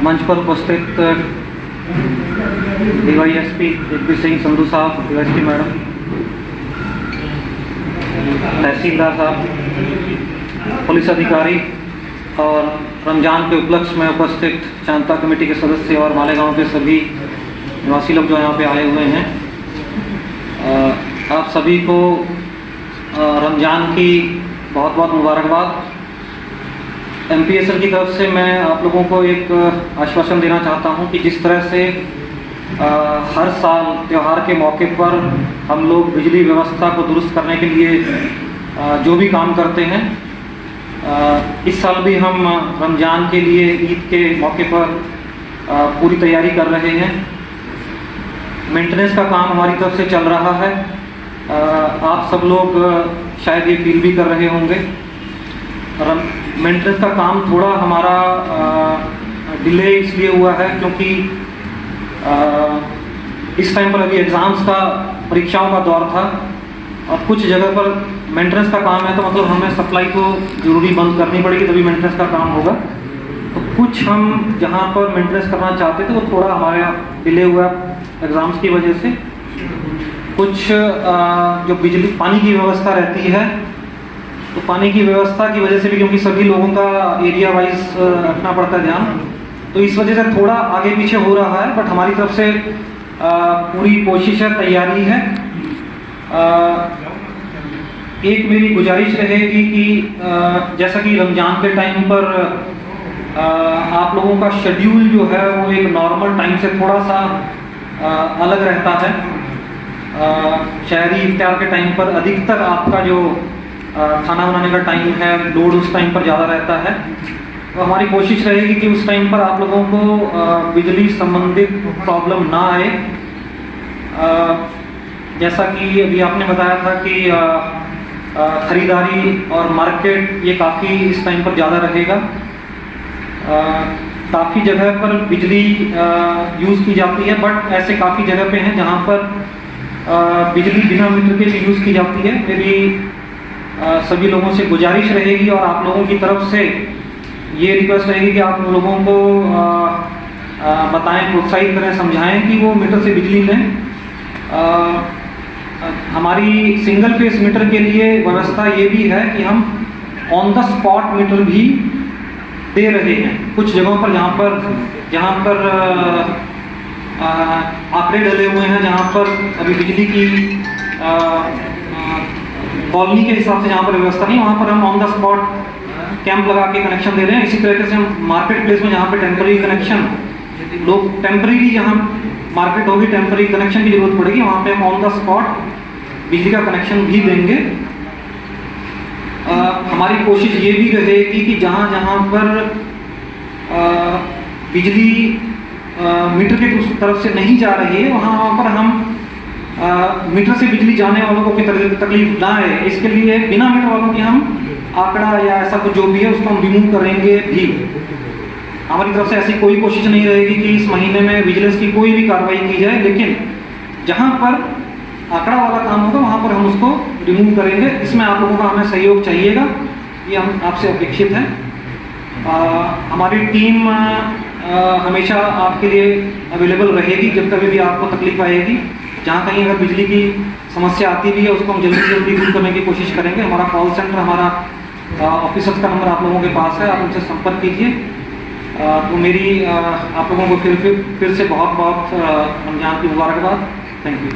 मंच पर उपस्थित डीवाईएसपी एचपी सिंह संधू साहब, डीवाईएसपी मैडम, तहसीलदार साहब, पुलिस अधिकारी और रमज़ान के उपलक्ष्य में उपस्थित शांता कमेटी के सदस्य और मालेगांव के सभी निवासी लोग जो यहाँ पे आए हुए हैं, आप सभी को रमज़ान की बहुत बहुत मुबारकबाद। एमपीएसएल की तरफ से मैं आप लोगों को एक आश्वासन देना चाहता हूँ कि जिस तरह से हर साल त्यौहार के मौके पर हम लोग बिजली व्यवस्था को दुरुस्त करने के लिए जो भी काम करते हैं, इस साल भी हम रमज़ान के लिए ईद के मौके पर पूरी तैयारी कर रहे हैं। मेंटेनेंस का काम हमारी तरफ से चल रहा है। आप सब लोग शायद ये फील भी कर रहे होंगे। मेंटेनेंस का काम थोड़ा हमारा डिले इसलिए हुआ है क्योंकि इस टाइम पर अभी एग्ज़ाम्स का, परीक्षाओं का दौर था और कुछ जगह पर मेंटेनेंस का काम है, तो मतलब हमें सप्लाई को ज़रूरी बंद करनी पड़ेगी तभी मेंटेनेंस का काम होगा। तो कुछ हम जहाँ पर मेंटेनेंस करना चाहते थे वो थोड़ा हमारे डिले हुआ एग्ज़ाम्स की वजह से। कुछ जो बिजली पानी की व्यवस्था रहती है, तो पानी की व्यवस्था की वजह से भी, क्योंकि सभी लोगों का एरिया वाइज रखना पड़ता है ध्यान, तो इस वजह से थोड़ा आगे पीछे हो रहा है। बट हमारी तरफ से पूरी कोशिश है, तैयारी है। एक मेरी गुजारिश रहेगी कि जैसा कि रमज़ान के टाइम पर आप लोगों का शेड्यूल जो है वो एक नॉर्मल टाइम से थोड़ा सा अलग रहता है। शहरी इफ्तार के टाइम पर अधिकतर आपका जो खाना बनाने का टाइम है, लोड उस टाइम पर ज़्यादा रहता है। तो हमारी कोशिश रहेगी कि उस टाइम पर आप लोगों को बिजली संबंधित प्रॉब्लम ना आए। जैसा कि अभी आपने बताया था कि खरीदारी और मार्केट ये काफ़ी इस टाइम पर ज़्यादा रहेगा। काफ़ी जगह पर बिजली यूज़ की जाती है, बट ऐसे काफ़ी जगह पे हैं जहाँ पर बिजली बिना मीटर के भी यूज़ की जाती है। मेरी सभी लोगों से गुजारिश रहेगी और आप लोगों की तरफ से ये रिक्वेस्ट रहेगी कि आप लोगों को बताएं, प्रोत्साहित करें, समझाएं कि वो मीटर से बिजली लें। हमारी सिंगल फेस मीटर के लिए व्यवस्था ये भी है कि हम ऑन द स्पॉट मीटर भी दे रहे हैं। कुछ जगहों पर जहाँ पर आंकड़े डले हुए हैं, जहाँ पर अभी बिजली की कॉलोनी के हिसाब से जहाँ पर व्यवस्था नहीं, वहाँ पर हम ऑन द स्पॉट कैंप लगा के कनेक्शन दे रहे हैं। इसी तरीके से हम मार्केट प्लेस में जहाँ पे टेम्पररी कनेक्शन, लोग टेम्पररी, जहाँ मार्केट होगी टेम्पररी कनेक्शन की जरूरत पड़ेगी, वहाँ पे हम ऑन द स्पॉट बिजली का कनेक्शन भी देंगे। हमारी कोशिश ये भी रहेगी कि जहाँ जहाँ पर बिजली मीटर के तरफ से नहीं जा रही है, वहाँ पर हम मीटर से बिजली जाने वालों को कोई तकलीफ ना आए, इसके लिए बिना मीटर वालों की हम आंकड़ा या ऐसा कुछ जो भी है उसको हम रिमूव करेंगे भी। हमारी तरफ से ऐसी कोई कोशिश नहीं रहेगी कि इस महीने में विजिलेंस की कोई भी कार्रवाई की जाए, लेकिन जहाँ पर आंकड़ा वाला काम होगा वहाँ पर हम उसको रिमूव करेंगे। इसमें आप लोगों का हमें सहयोग चाहिएगा, ये हम आपसे अपेक्षित है। हमारी टीम हमेशा आपके लिए अवेलेबल रहेगी जब कभी भी आपको तकलीफ आएगी। जहाँ कहीं अगर बिजली की समस्या आती भी है उसको हम जल्दी से जल्दी दूर करने की कोशिश करेंगे। हमारा कॉल सेंटर, हमारा ऑफिसर्स का नंबर आप लोगों के पास है, आप उनसे संपर्क कीजिए। तो मेरी आप लोगों को फिर से बहुत बहुत रमज़ान की मुबारकबाद। Thank you.